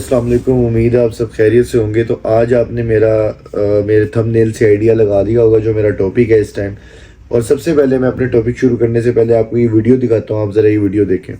अस्सलाम वालेकुम। उम्मीद है आप सब खैरियत से होंगे। तो आज आपने मेरे थंबनेल से आइडिया लगा दिया होगा जो मेरा टॉपिक है इस टाइम। और सबसे पहले मैं अपने टॉपिक शुरू करने से पहले आपको ये वीडियो दिखाता हूँ, आप ज़रा ये वीडियो देखें।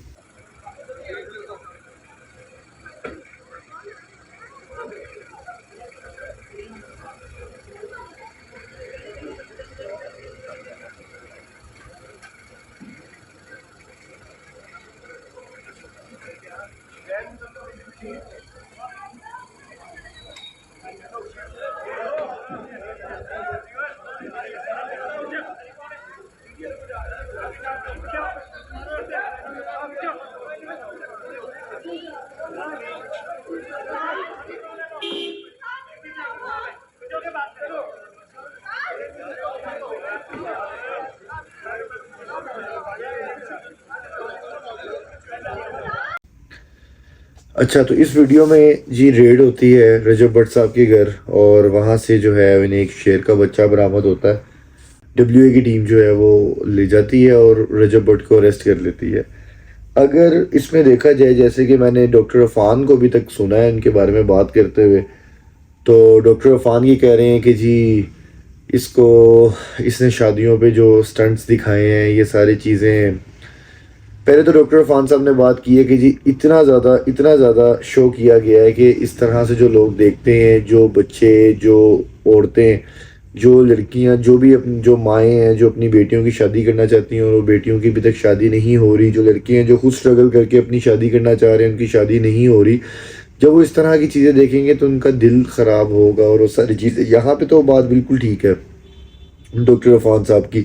अच्छा, तो इस वीडियो में जी रेड होती है रजब भट्ट साहब के घर, और वहाँ से जो है इन्हें एक शेर का बच्चा बरामद होता है। डब्ल्यूए की टीम जो है वो ले जाती है और रजब भट्ट को अरेस्ट कर लेती है। अगर इसमें देखा जाए, जैसे कि मैंने डॉक्टर अफान को अभी तक सुना है इनके बारे में बात करते हुए, तो डॉक्टर अफान ये कह रहे हैं कि जी इसको इसने शादियों पे जो स्टंट्स दिखाए हैं, ये सारी चीज़ें, पहले तो डॉक्टर अफान साहब ने बात की है कि जी इतना ज़्यादा शो किया गया है कि इस तरह से जो लोग देखते हैं, जो बच्चे, जो औरतें, जो लड़कियां, जो भी अपनी जो माएँ हैं जो अपनी बेटियों की शादी करना चाहती हैं और वो बेटियों की अभी तक शादी नहीं हो रही, जो लड़कियां हैं जो खुद स्ट्रगल करके अपनी शादी करना चाह रहे हैं, उनकी शादी नहीं हो रही, जब वो इस तरह की चीज़ें देखेंगे तो उनका दिल ख़राब होगा। और वो सारी चीज़ें, यहाँ पे तो बात बिल्कुल ठीक है डॉक्टर अफान साहब की,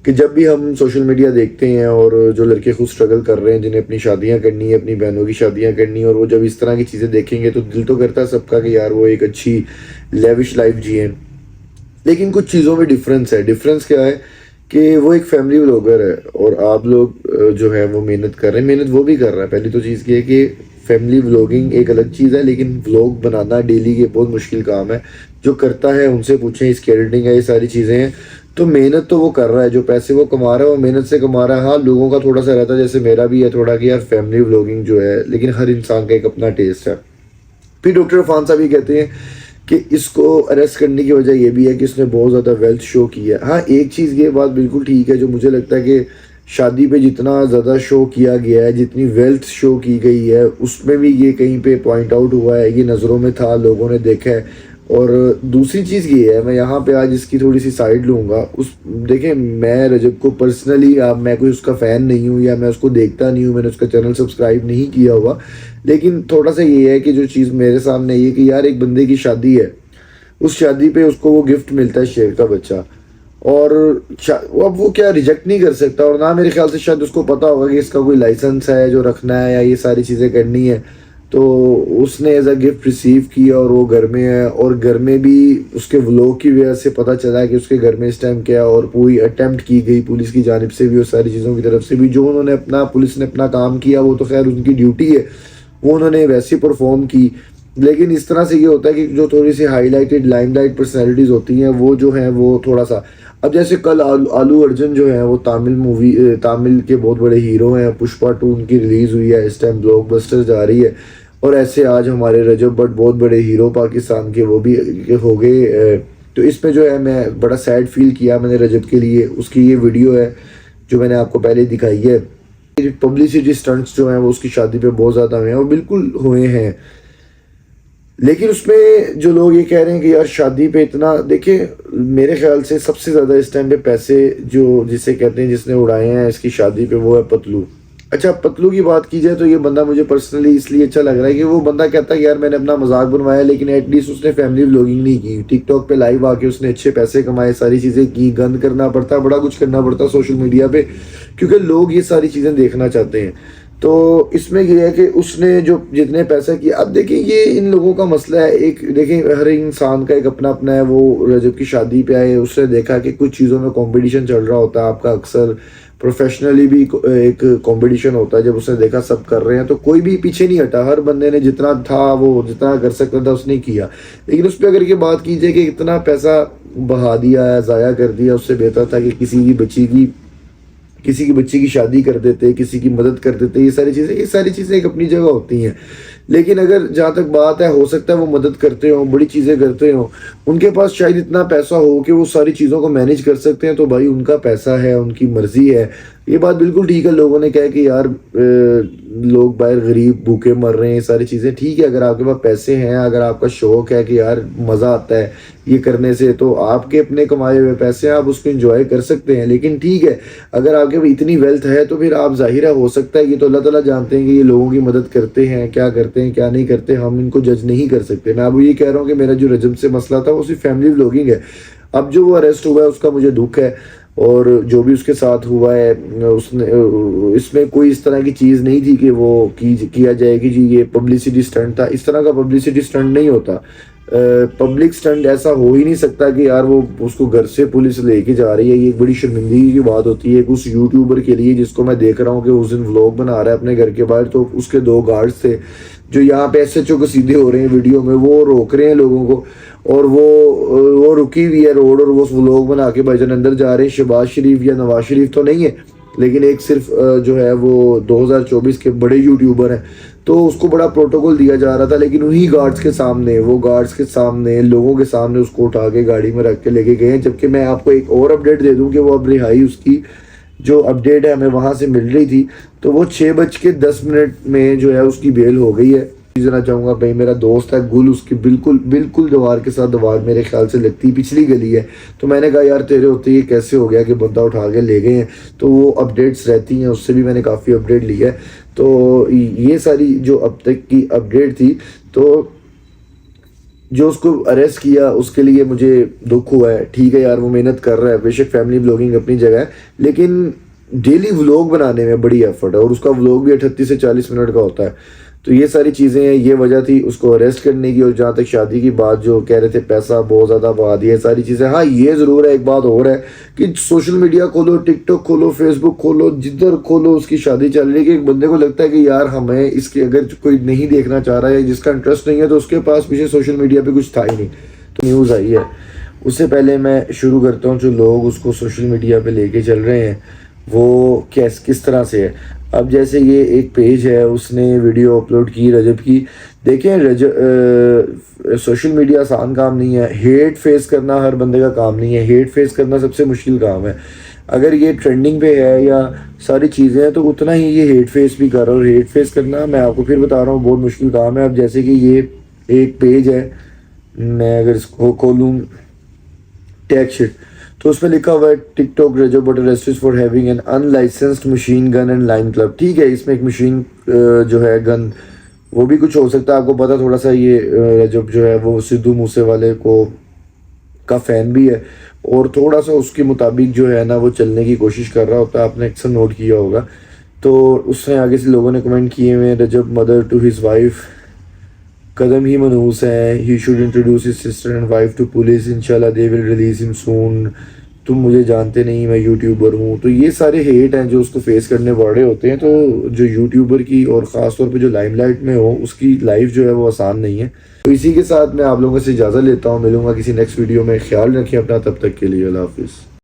कि जब भी हम सोशल मीडिया देखते हैं और जो लड़के खुद स्ट्रगल कर रहे हैं, जिन्हें अपनी शादियां करनी है, अपनी बहनों की शादियां करनी है, और वो जब इस तरह की चीज़ें देखेंगे तो दिल तो करता है सबका कि यार वो एक अच्छी लेविश लाइफ जिए। लेकिन कुछ चीज़ों में डिफरेंस है। डिफरेंस क्या है कि वो एक फैमिली व्लॉगर है और आप लोग जो है वो मेहनत कर रहे हैं। मेहनत वो भी कर रहा है। पहली तो चीज़ ये है कि फैमिली व्लॉगिंग एक अलग चीज़ है, लेकिन व्लॉग बनाना डेली के बहुत मुश्किल काम है। जो करता है उनसे पूछें, इसकी एडिटिंग है, ये सारी चीज़ें हैं। तो मेहनत तो वो कर रहा है, जो पैसे वो कमा रहा है वो मेहनत से कमा रहा है। हाँ, लोगों का थोड़ा सा रहता है, जैसे मेरा भी है थोड़ा, कि यार फैमिली व्लॉगिंग जो है, लेकिन हर इंसान का एक अपना टेस्ट है। फिर डॉक्टर अफान साहब ये कहते हैं कि इसको अरेस्ट करने की वजह ये भी है कि इसने बहुत ज़्यादा वेल्थ शो की है। हाँ, एक चीज़ ये बात बिल्कुल ठीक है, जो मुझे लगता है कि शादी पे जितना ज़्यादा शो किया गया है, जितनी वेल्थ शो की गई है, उसमें भी ये कहीं पे पॉइंट आउट हुआ है, ये नज़रों में था, लोगों ने देखा है। और दूसरी चीज़ ये है, मैं यहाँ पे आज इसकी थोड़ी सी साइड लूँगा। देखें, मैं रजब को पर्सनली, मैं कोई उसका फ़ैन नहीं हूँ या मैं उसको देखता नहीं हूँ, मैंने उसका चैनल सब्सक्राइब नहीं किया हुआ, लेकिन थोड़ा सा ये है कि जो चीज़ मेरे सामने ये कि यार एक बंदे की शादी है, उस शादी पे उसको वो गिफ्ट मिलता है शेर का बच्चा, और अब वो क्या रिजेक्ट नहीं कर सकता। और ना मेरे ख्याल से शायद उसको पता होगा कि इसका कोई लाइसेंस है जो रखना है या ये सारी चीज़ें करनी है। तो उसने एज अ गिफ्ट रिसीव किया और वो घर में है, और घर में भी उसके व्लॉग की वजह से पता चला है कि उसके घर में इस टाइम क्या है। और पूरी अटेम्प्ट की गई पुलिस की जानिब से भी और सारी चीज़ों की तरफ से भी, जो उन्होंने अपना, पुलिस ने अपना काम किया, वो तो खैर उनकी ड्यूटी है, वो उन्होंने वैसे परफॉर्म की। लेकिन इस तरह से ये होता है कि जो थोड़ी सी हाईलाइटेड लाइमलाइट पर्सनैलिटीज़ होती हैं, वो जो हैं वो थोड़ा सा, अब जैसे कल आलू अर्जुन जो है वो तमिल के बहुत बड़े हीरो हैं, पुष्पा 2 उनकी रिलीज़ हुई है, इस टाइम ब्लॉकबस्टर जा रही है। और ऐसे आज हमारे रजब भट्ट बहुत बड़े हीरो पाकिस्तान के वो भी हो गए। तो इसमें जो है मैं बड़ा सैड फील किया मैंने रजब के लिए। उसकी ये वीडियो है जो मैंने आपको पहले दिखाई है। पब्लिसिटी स्टंट्स जो हैं वो उसकी शादी पे बहुत ज़्यादा हुए हैं, वो बिल्कुल हुए हैं। लेकिन उसमें जो लोग ये कह रहे हैं कि यार शादी पे इतना, देखिए मेरे ख्याल से सबसे ज़्यादा इस टाइम पे पैसे जो जिसे कहते हैं, जिसने उड़ाए हैं इसकी शादी पे, वो है पतलू। अच्छा, पतलू की बात की जाए तो ये बंदा मुझे पर्सनली इसलिए अच्छा लग रहा है कि वो बंदा कहता है कि यार मैंने अपना मजाक बनवाया, लेकिन एटलीस्ट उसने फैमिली व्लॉगिंग नहीं की। टिकटॉक पे लाइव आके उसने अच्छे पैसे कमाए, सारी चीज़ें की, गंद करना पड़ता, बड़ा कुछ करना पड़ता सोशल मीडिया पे, क्योंकि लोग ये सारी चीज़ें देखना चाहते हैं। तो इसमें यह है कि उसने जो जितने पैसे किए, अब देखिए ये इन लोगों का मसला है। एक देखें, हर इंसान का एक अपना अपना है। वो रजब की शादी पे आए, उसने देखा कि कुछ चीज़ों में कंपटीशन चल रहा होता है, आपका अक्सर प्रोफेशनली भी एक कंपटीशन होता है। जब उसने देखा सब कर रहे हैं तो कोई भी पीछे नहीं हटा, हर बंदे ने जितना था वो जितना कर सकता था उसने किया। लेकिन उस पर अगर ये बात की जाए कि इतना पैसा बहा दिया, ज़ाया कर दिया, उससे बेहतर था कि किसी की बच्ची की शादी कर देते, किसी की मदद कर देते। ये सारी चीज़ें एक अपनी जगह होती हैं, लेकिन अगर जहाँ तक बात है, हो सकता है वो मदद करते हो, बड़ी चीज़ें करते हो, उनके पास शायद इतना पैसा हो कि वो सारी चीज़ों को मैनेज कर सकते हैं, तो भाई उनका पैसा है, उनकी मर्जी है। ये बात बिल्कुल ठीक है, लोगों ने कहा कि यार लोग बाहर गरीब भूखे मर रहे हैं, ये सारी चीज़ें ठीक है। अगर आपके पास पैसे हैं, अगर आपका शौक है कि यार मज़ा आता है ये करने से, तो आपके अपने कमाए हुए पैसे हैं, आप उसको एंजॉय कर सकते हैं। लेकिन ठीक है, अगर आपके पास इतनी वेल्थ है तो फिर आप ज़ाहिर है, हो सकता है, ये तो अल्लाह ताला जानते हैं कि ये लोगों की मदद करते हैं, क्या करते हैं क्या नहीं करते, हम इनको जज नहीं कर सकते। मैं अब ये कह रहा हूँ कि मेरा जो रजब से मसला था वो सिर्फ फैमिली व्लॉगिंग है। अब जो वो अरेस्ट हुआ है उसका मुझे दुख है, और जो भी उसके साथ हुआ है उसने, इसमें कोई इस तरह की चीज़ नहीं थी कि वो किया जाए कि जी ये पब्लिसिटी स्टंट था। इस तरह का पब्लिसिटी स्टंट नहीं होता। पब्लिक स्टंट ऐसा हो ही नहीं सकता कि यार वो उसको घर से पुलिस लेके जा रही है। ये एक बड़ी शर्मिंदगी की बात होती है उस यूट्यूबर के लिए जिसको मैं देख रहा हूँ कि उस दिन व्लॉग बना रहा है अपने घर के बाहर, तो उसके 2 गार्ड्स थे जो यहाँ पे एसएचओ को सीधे हो रहे हैं वीडियो में, वो रोक रहे हैं लोगों को, और वो रुकी हुई है रोड, और वो व्लॉग बना के भाईजान अंदर जा रहे हैं। शहबाज शरीफ या नवाज शरीफ तो नहीं है, लेकिन एक सिर्फ जो है वो 2024 के बड़े यूट्यूबर हैं, तो उसको बड़ा प्रोटोकॉल दिया जा रहा था। लेकिन उन्हीं गार्ड्स के सामने, वो गार्ड्स के सामने, लोगों के सामने उसको उठा के गाड़ी में रख के लेके गए हैं। जबकि मैं आपको एक और अपडेट दे दूं कि वो अब रिहाई, उसकी जो अपडेट है हमें वहाँ से मिल रही थी, तो वो 6:10 में जो है उसकी बेल हो गई है। देना चाहूँगा भाई, मेरा दोस्त है गुल, उसकी बिल्कुल बिल्कुल दीवार के साथ दीवार मेरे ख्याल से लगती, पिछली गली है। तो मैंने कहा यार तेरे होते ये कैसे हो गया कि बंदा उठा के ले गए हैं। तो वो अपडेट्स रहती हैं, उससे भी मैंने काफ़ी अपडेट ली है। तो ये सारी जो अब तक की अपडेट थी, तो जो उसको अरेस्ट किया उसके लिए मुझे दुख हुआ है। ठीक है यार, वो मेहनत कर रहा है, बेशक फैमिली व्लॉगिंग अपनी जगह है, लेकिन डेली व्लॉग बनाने में बड़ी एफर्ट है, और उसका व्लॉग भी 38 से 40 मिनट का होता है। तो ये सारी चीज़ें हैं, ये वजह थी उसको अरेस्ट करने की। और जहाँ तक शादी की बात जो कह रहे थे, पैसा बहुत ज़्यादा बहा दिया, सारी चीज़ें, हाँ ये ज़रूर है। एक बात और है कि सोशल मीडिया खोलो, टिकटॉक खोलो, फेसबुक खोलो, जिधर खोलो उसकी शादी चल रही है। कि एक बंदे को लगता है कि यार हमें इसके, अगर कोई नहीं देखना चाह रहा है, जिसका इंटरेस्ट नहीं है, तो उसके पास पीछे सोशल मीडिया पर कुछ था ही नहीं। तो न्यूज़ आई है। उससे पहले मैं शुरू करता हूँ, जो लोग उसको सोशल मीडिया पर लेके चल रहे हैं वो किस तरह से है। अब जैसे ये एक पेज है, उसने वीडियो अपलोड की रजब की। देखें, सोशल मीडिया आसान काम नहीं है, हेट फेस करना हर बंदे का काम नहीं है, हेट फेस करना सबसे मुश्किल काम है। अगर ये ट्रेंडिंग पे है या सारी चीज़ें हैं, तो उतना ही ये हेट फेस भी कर रहा है। और हेट फेस करना, मैं आपको फिर बता रहा हूँ, बहुत मुश्किल काम है। अब जैसे कि ये एक पेज है, मैं अगर इसको खोलूँ, टैग शीट, तो उसमें लिखा हुआ है TikTok Rajab Butt arrested for having an unlicensed machine gun and lion club. ठीक है, इसमें एक मशीन जो है गन, वो भी कुछ हो सकता है, आपको पता थोड़ा सा। ये रजब जो है वो सिद्धू मूसेवाले को का फ़ैन भी है, और थोड़ा सा उसके मुताबिक जो है ना वो चलने की कोशिश कर रहा होता है। आपने अक्सर नोट किया होगा। तो उसने आगे से लोगों ने कमेंट किए हुए, Rajab mother to his wife, कदम ही मनहूस हैं, ही should introduce his sister and wife to police, इंशाल्लाह they will release him soon, तुम मुझे जानते नहीं, मैं यूट्यूबर हूँ। तो ये सारे हेट हैं जो उसको फेस करने पड़ रहे होते हैं। तो जो यूट्यूबर की, और ख़ास तौर पे जो लाइमलाइट में हो, उसकी लाइफ जो है वो आसान नहीं है। तो इसी के साथ मैं आप लोगों से इजाज़त लेता हूँ, मिलूंगा किसी नेक्स्ट वीडियो में। ख्याल रखें अपना, तब तक के लिए अल्लाह हाफिज़।